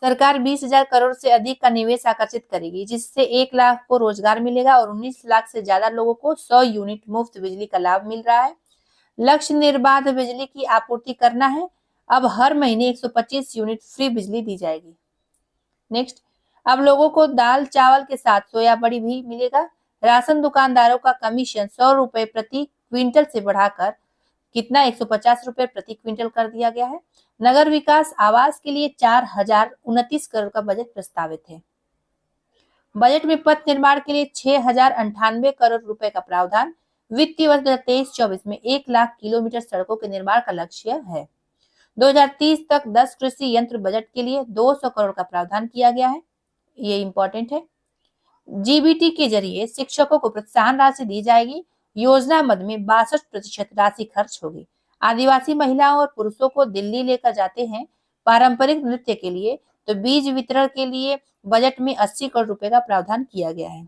सरकार 20,000 करोड़ से अधिक का निवेश आकर्षित करेगी, जिससे 1 लाख को रोजगार मिलेगा और 19 लाख से ज्यादा लोगों को 100 यूनिट मुफ्त बिजली का लाभ मिल रहा है। लक्ष्य निर्बाध बिजली की आपूर्ति करना है। अब हर महीने 125 यूनिट फ्री बिजली दी जाएगी। नेक्स्ट, अब लोगों को दाल चावल के साथ सोया बड़ी भी मिलेगा। राशन दुकानदारों का कमीशन 100 रुपए प्रति क्विंटल से बढ़ाकर कितना 150 रुपए प्रति क्विंटल कर दिया गया है। नगर विकास आवास के लिए 4,029 करोड़ का बजट प्रस्तावित है। बजट में पथ निर्माण के लिए 6,098 करोड़ रुपए का प्रावधान। वित्तीय वर्ष 2023-24 में 1 लाख किलोमीटर सड़कों के निर्माण का लक्ष्य है। 2030 तक 10 कृषि यंत्र बजट के लिए 200 करोड़ का प्रावधान किया गया है। ये इंपॉर्टेंट है। जीबीटी के जरिए शिक्षकों को प्रोत्साहन राशि दी जाएगी। योजना मद में 62% राशि खर्च होगी। आदिवासी महिलाओं और पुरुषों को दिल्ली लेकर जाते हैं पारंपरिक नृत्य के लिए, तो बीज वितरण के लिए बजट में 80 करोड़ रुपए का प्रावधान किया गया है।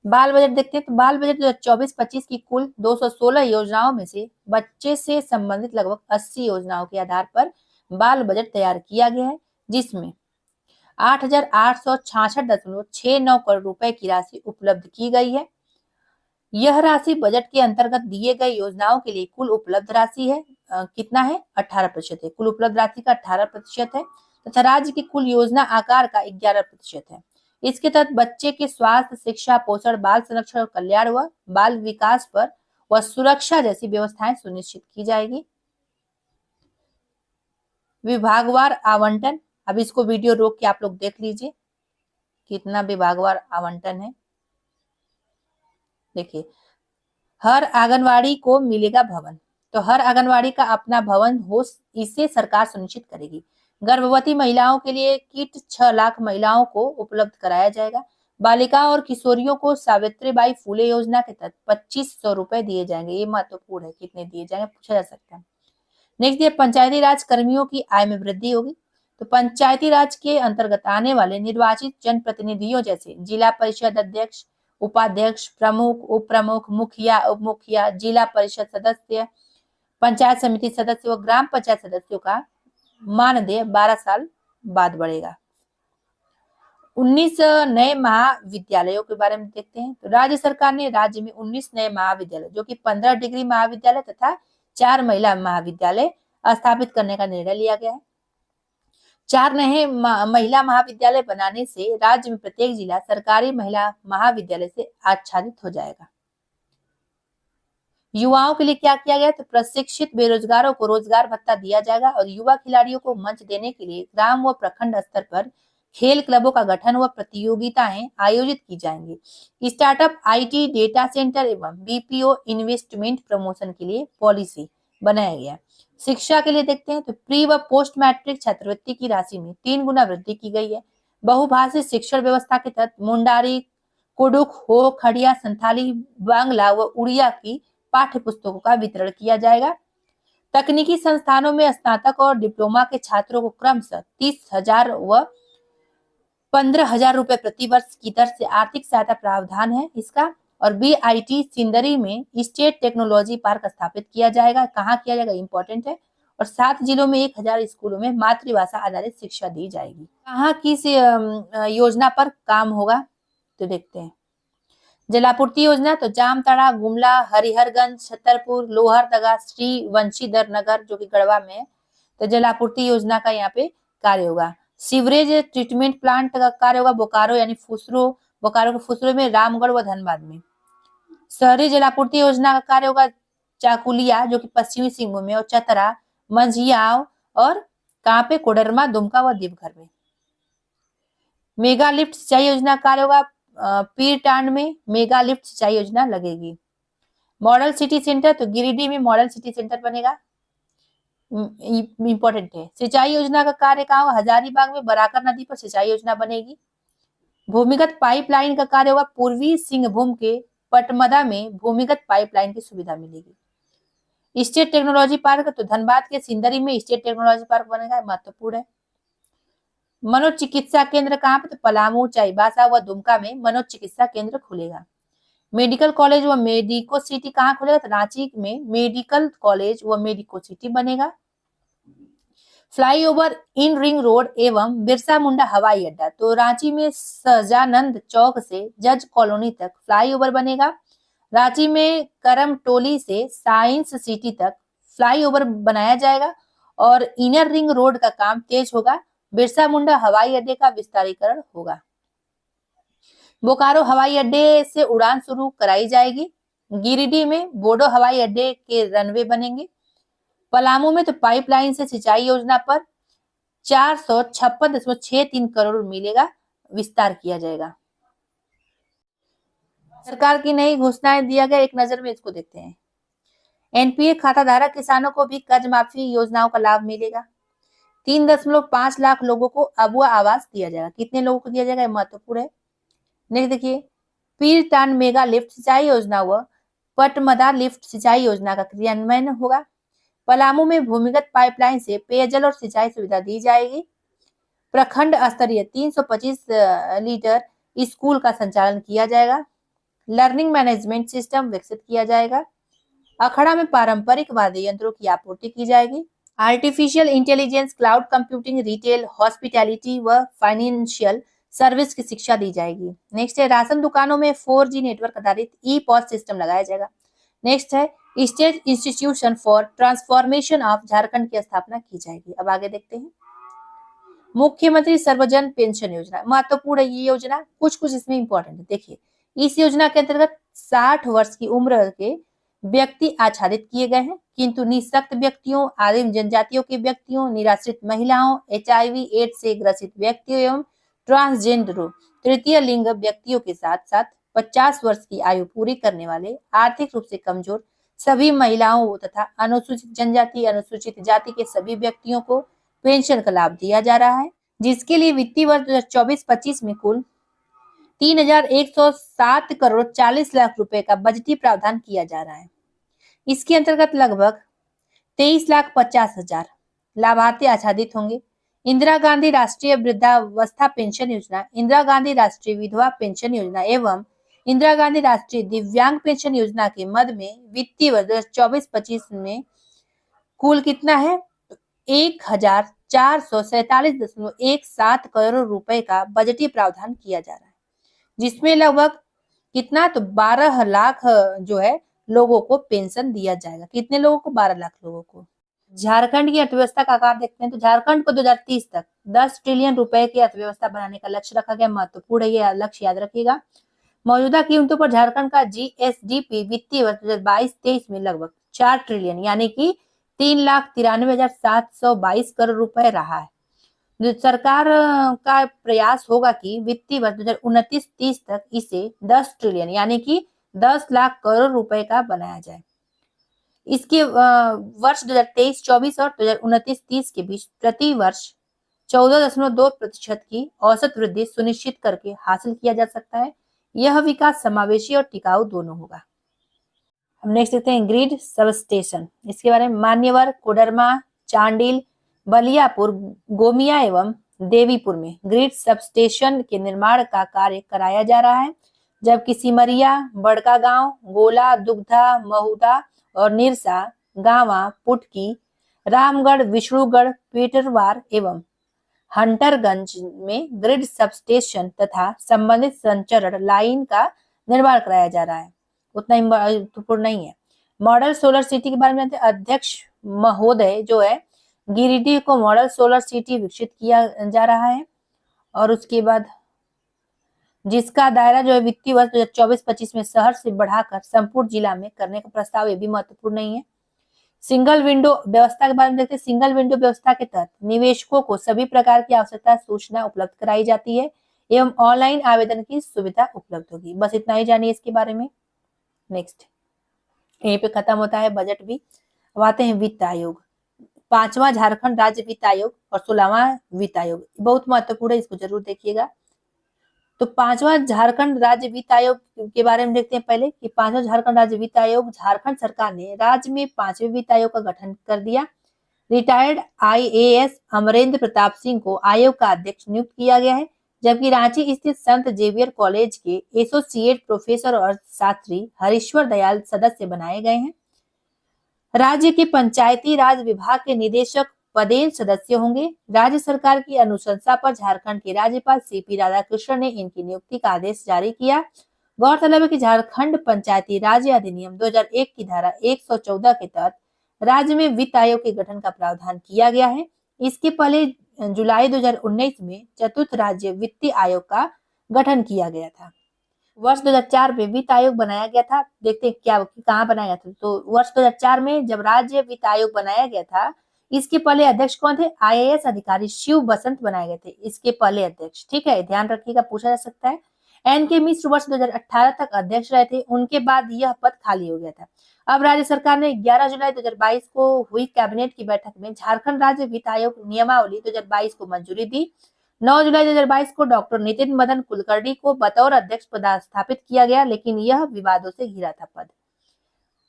बाल बजट देखते हैं तो बाल बजट 2024-25 की कुल 216 योजनाओं में से बच्चे से संबंधित लगभग 80 योजनाओं के आधार पर बाल बजट तैयार किया गया है, जिसमें 8,866.69 करोड़ रुपए की राशि उपलब्ध की गई है। यह राशि बजट के अंतर्गत दिए गए योजनाओं के लिए कुल उपलब्ध राशि है। कितना है? 18% है। कुल उपलब्ध राशि का 18% है तथा राज्य की कुल योजना आकार का 11% है। इसके तहत बच्चे के स्वास्थ्य, शिक्षा, पोषण, बाल संरक्षण और कल्याण व बाल विकास पर व सुरक्षा जैसी व्यवस्थाएं सुनिश्चित की जाएगी। विभागवार आवंटन, अब इसको वीडियो रोक के आप लोग देख लीजिए कितना विभागवार आवंटन है। देखिए, हर आंगनवाड़ी को मिलेगा भवन, तो हर आंगनवाड़ी का अपना भवन हो, इसे सरकार सुनिश्चित करेगी। गर्भवती महिलाओं के लिए किट 6 लाख महिलाओं को उपलब्ध कराया जाएगा। बालिकाओं और किशोरियों को सावित्रीबाई फुले योजना के तहत 2,500 रुपए दिए जाएंगे। ये महत्वपूर्ण है, कितने दिए जाएंगे पूछा जा सकता है। नेक्स्ट, ये पंचायती राज कर्मियों की आय में वृद्धि होगी। तो पंचायती राज के अंतर्गत आने वाले निर्वाचित जनप्रतिनिधियों जैसे जिला परिषद अध्यक्ष, उपाध्यक्ष, प्रमुख, उप प्रमुख, मुखिया, उप मुखिया, जिला परिषद सदस्य, पंचायत समिति सदस्य व ग्राम पंचायत सदस्यों का मानदेय 12 साल बाद बढ़ेगा। 19 नए महाविद्यालयों के बारे में देखते हैं। तो राज्य सरकार ने राज्य में 19 नए महाविद्यालय जो कि 15 डिग्री महाविद्यालय तथा 4 महिला महाविद्यालय स्थापित करने का निर्णय लिया गया है। 4 नए महिला महाविद्यालय बनाने से राज्य में प्रत्येक जिला सरकारी महिला महाविद्यालय से आच्छादित हो जाएगा। युवाओं के लिए क्या किया गया? तो प्रशिक्षित बेरोजगारों को रोजगार भत्ता दिया जाएगा और युवा खिलाड़ियों को मंच देने के लिए ग्राम व प्रखंड स्तर पर खेल क्लबों का गठन व प्रतियोगिताएं आयोजित की जाएंगी। स्टार्टअप, आईटी, डेटा सेंटर एवं बीपीओ इन्वेस्टमेंट प्रमोशन के लिए पॉलिसी बनाया गया। शिक्षा के लिए देखते हैं तो प्री व पोस्ट मैट्रिक छात्रवृत्ति की राशि में 3 गुना वृद्धि की गई है। बहुभाषी शिक्षण व्यवस्था के तहत मुंडारी, कुडुख, हो, खड़िया, संथाली, बांग्ला व उड़िया की पाठ्य पुस्तकों का वितरण किया जाएगा। तकनीकी संस्थानों में स्नातक और डिप्लोमा के छात्रों को क्रमशः 30,000 व 15,000 रुपए प्रति वर्ष की दर से आर्थिक सहायता प्रावधान है इसका। और बीआईटी सिंदरी में स्टेट टेक्नोलॉजी पार्क स्थापित किया जाएगा। कहाँ किया जाएगा? इंपॉर्टेंट है। और 7 जिलों में 1000 स्कूलों में मातृभाषा आधारित शिक्षा दी जाएगी। कहाँ किस योजना पर काम होगा तो देखते हैं। जलापूर्ति योजना तो जामताड़ा, गुमला, हरिहरगंज, छतरपुर, लोहरदगा, श्री वंशीधर नगर जो कि गढ़वा में है, तो जलापूर्ति योजना का यहाँ पे कार्य होगा। सीवरेज ट्रीटमेंट प्लांट का कार्य होगा बोकारो यानी फुसरो, बोकारो के फुसरो में, रामगढ़ व धनबाद में। शहरी जलापूर्ति योजना का कार्य होगा चाकुलिया जो कि पश्चिमी सिंहभूम में, और चतरा, मंझियाव और कहाँ पे? कोडरमा, दुमका व देवघर में। मेगा लिफ्ट सिंचाई योजना कार्य होगा पीरटांड में, मेगा लिफ्ट सिंचाई योजना लगेगी। मॉडल सिटी सेंटर तो गिरिडीह में मॉडल सिटी सेंटर बनेगा, इंपॉर्टेंट है। सिंचाई योजना का कार्य कहाँ होगा? हजारीबाग में बराकर नदी पर सिंचाई योजना बनेगी। भूमिगत पाइपलाइन का कार्य होगा पूर्वी सिंहभूम के पटमदा में भूमिगत पाइपलाइन की सुविधा मिलेगी। स्टेट टेक्नोलॉजी पार्क तो धनबाद के सिंदरी में स्टेट टेक्नोलॉजी पार्क बनेगा, महत्वपूर्ण है। मनोचिकित्सा केंद्र कहाँ पे? तो पलामू, चाईबासा व दुमका में मनोचिकित्सा केंद्र खुलेगा। मेडिकल कॉलेज व मेडिको सिटी कहाँ खुलेगा? तो रांची में मेडिकल कॉलेज व मेडिको सिटी बनेगा। फ्लाईओवर इन रिंग रोड एवं बिरसा मुंडा हवाई अड्डा तो रांची में सजानंद चौक से जज कॉलोनी तक फ्लाईओवर बनेगा। रांची में करमटोली से साइंस सिटी तक फ्लाईओवर बनाया जाएगा और इनर रिंग रोड का काम तेज होगा। बिरसा मुंडा हवाई अड्डे का विस्तारीकरण होगा। बोकारो हवाई अड्डे से उड़ान शुरू कराई जाएगी। गिरिडीह में बोडो हवाई अड्डे के रनवे बनेंगे। पलामू में तो पाइपलाइन से सिंचाई योजना पर 456.63 करोड़ मिलेगा, विस्तार किया जाएगा। सरकार की नई घोषणाएं दिया गया, एक नजर में इसको देखते हैं। एनपीए खाता धारक किसानों को भी कर्ज माफी योजनाओं का लाभ मिलेगा। 3.5 लाख लोगों को अबुआ आवास दिया जाएगा। कितने लोगों को दिया जाएगा? महत्वपूर्ण है। नेक्स्ट देखिए, पीरटांड मेगा लिफ्ट सिंचाई योजना व पटमदा लिफ्ट सिंचाई योजना का क्रियान्वयन होगा। पलामू में भूमिगत पाइपलाइन से पेयजल और सिंचाई सुविधा दी जाएगी। प्रखंड स्तरीय 325 लीटर स्कूल का संचालन किया जाएगा। लर्निंग मैनेजमेंट सिस्टम विकसित किया जाएगा। अखड़ा में पारंपरिक वाद्य यंत्रों की आपूर्ति की जाएगी। Artificial intelligence, cloud computing, retail, hospitality व फाइनेंशियल सर्विस की शिक्षा दी जाएगी। नेक्स्ट है, राशन दुकानों में 4G नेटवर्क आधारित ई पॉस सिस्टम लगाया जाएगा। नेक्स्ट है, state institution for transformation of Jharkhand की स्थापना की जाएगी। अब आगे देखते हैं। मुख्यमंत्री सर्वजन पेंशन योजना महत्वपूर्ण है। ये योजना कुछ इसमें इंपॉर्टेंट है। देखिए, इस योजना के अंतर्गत 60 वर्ष की उम्र के व्यक्ति आच्छादित किए गए हैं, किंतु निःशक्त व्यक्तियों, आदिम जनजातियों के व्यक्तियों, निराश्रित महिलाओं, HIV एड्स से ग्रसित व्यक्तियों एवं ट्रांसजेंडरों, तृतीय लिंग व्यक्तियों के साथ साथ 50 वर्ष की आयु पूरी करने वाले, आर्थिक रूप से कमजोर सभी महिलाओं तथा अनुसूचित जनजाति, अनुसूचित जाति के सभी व्यक्तियों को पेंशन का लाभ दिया जा रहा है, जिसके लिए वित्तीय वर्ष 2024-25 में कुल 3,107 करोड़ 40 लाख रुपए का बजटीय प्रावधान किया जा रहा है। इसके अंतर्गत लगभग 23,50,000 लाभार्थी आच्छादित होंगे। इंदिरा गांधी राष्ट्रीय वृद्धावस्था पेंशन योजना, इंदिरा गांधी राष्ट्रीय विधवा पेंशन योजना एवं इंदिरा गांधी राष्ट्रीय दिव्यांग पेंशन योजना के मद में वित्तीय वर्ष 2024-25 में कुल कितना है? 1447.17 करोड़ रुपए का बजटीय प्रावधान किया जा रहा है, जिसमें लगभग कितना, तो 12 लाख जो है लोगों को पेंशन दिया जाएगा। कितने लोगों को? 12 लाख लोगों को। झारखंड की अर्थव्यवस्था का आकार देखते हैं तो झारखंड को 2030 तक 10 ट्रिलियन रुपए की अर्थव्यवस्था बनाने का लक्ष्य रखा गया। महत्वपूर्ण है ये लक्ष्य, याद रखिएगा। मौजूदा कीमतों पर झारखंड का जीएसडीपी वित्तीय वर्ष 2022-23 में लगभग 4 ट्रिलियन यानी कि 3,93,722 करोड़ रुपए रहा है। सरकार का प्रयास होगा कि वित्तीय वर्ष 2029-30 तक इसे 10 ट्रिलियन यानी कि 10 लाख करोड़ रुपए का बनाया जाए। इसके वर्ष 2023-24 और 2029-30 के बीच प्रति वर्ष 14.2% की औसत वृद्धि सुनिश्चित करके हासिल किया जा सकता है। यह विकास समावेशी और टिकाऊ दोनों होगा। हम नेक्स्ट देखते हैं ग्रिड सबस्टेशन। इसके बारे में मान्यवर, कोडरमा, चांडिल, बलियापुर, गोमिया एवं देवीपुर में ग्रिड सबस्टेशन के निर्माण का कार्य कराया जा रहा है, जबकि सिमरिया, बड़का गांव, गोला, दुग्धा, महुदा और निरसा, गांवा, पुटकी, रामगढ़, विष्णुगढ़, पीटरवार एवं हंटरगंज में ग्रिड सबस्टेशन तथा संबंधित संचरण लाइन का निर्माण कराया जा रहा है। उतना ही महत्वपूर्ण नहीं है। मॉडल सोलर सिटी के बारे में जानते हैं। अध्यक्ष महोदय जो है गिरिडीह को मॉडल सोलर सिटी विकसित किया जा रहा है, और उसके बाद जिसका दायरा जो है वित्तीय वर्ष 2024-25 में शहर से बढ़ाकर संपूर्ण जिला में करने का प्रस्ताव, ये भी महत्वपूर्ण नहीं है। सिंगल विंडो व्यवस्था के बारे में देखते हैं। सिंगल विंडो व्यवस्था के तहत निवेशकों को सभी प्रकार की आवश्यकता सूचना उपलब्ध कराई जाती है एवं ऑनलाइन आवेदन की सुविधा उपलब्ध होगी। बस इतना ही जानिए इसके बारे में। नेक्स्ट, यहीं पे खत्म होता है बजट भी। अब आते हैं वित्त आयोग। 5वां झारखंड राज्य वित्त आयोग और 16वां वित्त आयोग बहुत महत्वपूर्ण है, इसको जरूर देखिएगा। तो 5वां झारखंड राज्य वित्त आयोग के बारे में देखते हैं पहले कि 5वां झारखंड राज्य वित्त आयोग, झारखंड सरकार ने राज्य में 5वें वित्त आयोग का गठन कर दिया। रिटायर्ड आईएएस अमरेंद्र प्रताप सिंह को आयोग का अध्यक्ष नियुक्त किया गया है, जबकि रांची स्थित संत जेवियर कॉलेज के एसोसिएट प्रोफेसर और शास्त्री हरीश्वर दयाल सदस्य बनाए गए हैं। राज्य के पंचायती राज विभाग के निदेशक पदेन सदस्य होंगे। राज्य सरकार की अनुशंसा पर झारखंड के राज्यपाल सीपी राधाकृष्णन ने इनकी नियुक्ति का आदेश जारी किया। गौरतलब है कि झारखंड पंचायती राज अधिनियम 2001 की धारा 114 के तहत राज्य में वित्त आयोग के गठन का प्रावधान किया गया है। इसके पहले जुलाई 2019 में चतुर्थ राज्य वित्तीय आयोग का गठन किया गया था। वर्ष 2004 में वित्त आयोग बनाया गया था। देखते हैं क्या कहाँ बनाया गया था। तो वर्ष 2004 में जब राज्य वित्त आयोग बनाया गया था, इसके पहले अध्यक्ष कौन थे? आईएएस अधिकारी शिव बसंत बनाए गए थे इसके पहले अध्यक्ष। ठीक है, ध्यान रखिएगा, पूछा जा सकता है। एनके मिश्र वर्ष 2018 तक अध्यक्ष रहे थे, उनके बाद यह पद खाली हो गया था। अब राज्य सरकार ने 11 जुलाई 2022 को हुई कैबिनेट की बैठक में झारखंड राज्य वित्त आयोग नियमावली 2022 को मंजूरी दी। 9 जुलाई 2022 को डॉक्टर नितिन मदन कुलकर्णी को बतौर अध्यक्ष पदस्थापित किया गया, लेकिन यह विवादों से घिरा था पद।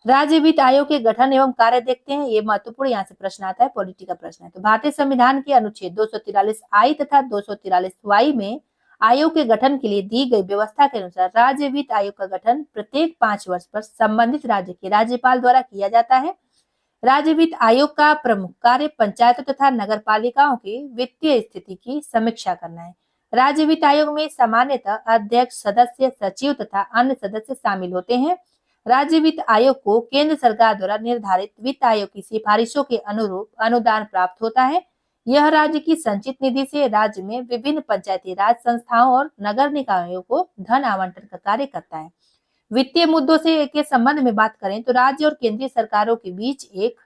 राज्य वित्त आयोग के गठन एवं कार्य देखते हैं, ये महत्वपूर्ण यहाँ से प्रश्न आता है, पॉलिटी का प्रश्न है। तो भारतीय संविधान के अनुच्छेद 243 तथा 243 में आयोग के गठन के लिए दी गई व्यवस्था के अनुसार राज्य वित्त आयोग का गठन प्रत्येक 5 वर्ष पर संबंधित राज्य के राज्यपाल द्वारा किया जाता है। राज्य वित्त आयोग का प्रमुख कार्य पंचायतों तथा नगर पालिकाओं की वित्तीय स्थिति की समीक्षा करना है। राज्य वित्त आयोग में सामान्यतः अध्यक्ष, सदस्य, सचिव तथा अन्य सदस्य शामिल होते हैं। राज्य वित्त आयोग को केंद्र सरकार द्वारा निर्धारित वित्त आयोग की सिफारिशों के अनुरूप अनुदान प्राप्त होता है। यह राज्य की संचित निधि से राज्य में विभिन्न पंचायती राज संस्थाओं और नगर निकायों को धन आवंटन का कार्य करता है। वित्तीय मुद्दों से के संबंध में बात करें तो राज्य और केंद्रीय सरकारों के बीच एक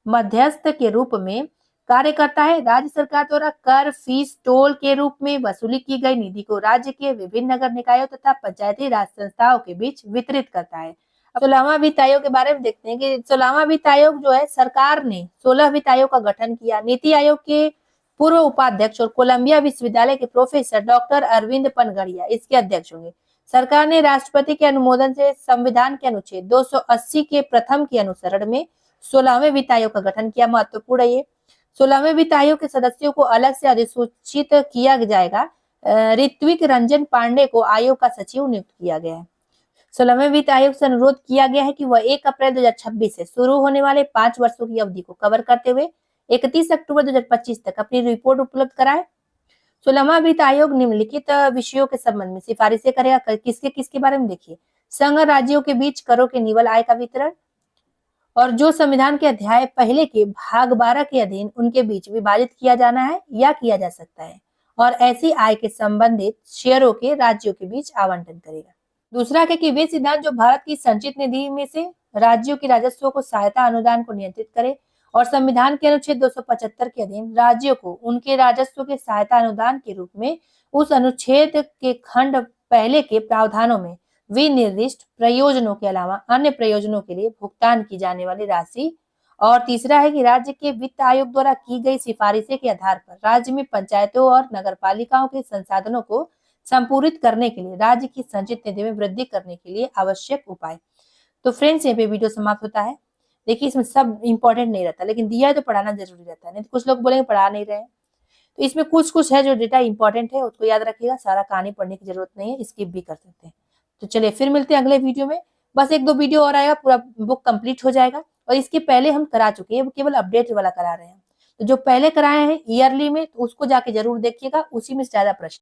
मध्यस्थ के रूप में कार्य करता है। राज्य सरकार द्वारा कर, फीस, टोल के रूप में वसूली की गई निधि को राज्य के विभिन्न नगर निकायों तथा पंचायती राज संस्थाओं के बीच वितरित करता है। 16वां वित्त आयोग के बारे में देखते हैं कि 16वां वित्त आयोग जो है, सरकार ने 16 वित्त आयोग का गठन किया। नीति आयोग के पूर्व उपाध्यक्ष और कोलंबिया विश्वविद्यालय के प्रोफेसर डॉक्टर अरविंद पनगड़िया इसके अध्यक्ष होंगे। सरकार ने राष्ट्रपति के अनुमोदन से संविधान के अनुच्छेद 280 के प्रथम के अनुसरण में 16वें वित्त आयोग का गठन किया। महत्वपूर्ण है ये। 16वें वित्त आयोग के सदस्यों को अलग से अधिसूचित किया जाएगा। ऋत्विक रंजन पांडे को आयोग का सचिव नियुक्त किया गया है। 16वें वित्त आयोग से अनुरोध किया गया है कि वह 1 अप्रैल 2026 से शुरू होने वाले 5 वर्षों की अवधि को कवर करते हुए 31 अक्टूबर 2025 तक अपनी रिपोर्ट उपलब्ध कराए। 16वां वित्त आयोग निम्नलिखित विषयों के संबंध में सिफारिशें करेगा। किसके किसके बारे में देखिए, संघ राज्यों के बीच करों के निवल आय का वितरण, और जो संविधान के अध्याय पहले के भाग 12 के अधीन उनके बीच विभाजित किया जाना है या किया जा सकता है, और ऐसी आय के संबंधित शेयरों के राज्यों के बीच आवंटन करेगा। दूसरा है कि वे सिद्धांत जो भारत की संचित निधि में से राज्यों के राजस्व को सहायता अनुदान को नियंत्रित करे, और संविधान के अनुच्छेद 275 के अधीन राज्यों को उनके राजस्व के सहायता अनुदान के रूप में उस अनुच्छेद के खंड पहले के प्रावधानों में विनिर्दिष्ट प्रयोजनों के अलावा अन्य प्रयोजनों के लिए भुगतान की जाने वाली राशि। और तीसरा है कि राज्य के वित्त आयोग द्वारा की गई सिफारिशें के आधार पर राज्य में पंचायतों और नगरपालिकाओं के संसाधनों को संपूरित करने के लिए राज्य की संचित निधि में वृद्धि करने के लिए आवश्यक उपाय। तो फ्रेंड्स, यहाँ पे वीडियो समाप्त होता है। देखिए, इसमें सब इंपॉर्टेंट नहीं रहता, लेकिन दिया है तो पढ़ाना जरूरी रहता है, नहीं तो कुछ लोग बोलेंगे पढ़ा नहीं रहे हैं। तो इसमें कुछ कुछ है जो डेटा इंपॉर्टेंट है, उसको याद रखिएगा। सारा कहानी पढ़ने की जरूरत नहीं है, स्किप भी कर सकते हैं। तो चलिए फिर मिलते हैं अगले वीडियो में। बस 1-2 वीडियो और आएगा, पूरा बुक कंप्लीट हो जाएगा। और इसके पहले हम करा चुके हैं, केवल अपडेट वाला करा रहे हैं। तो जो पहले कराए हैं ईयरली में, तो उसको जाके जरूर देखिएगा, उसी में ज्यादा प्रश्न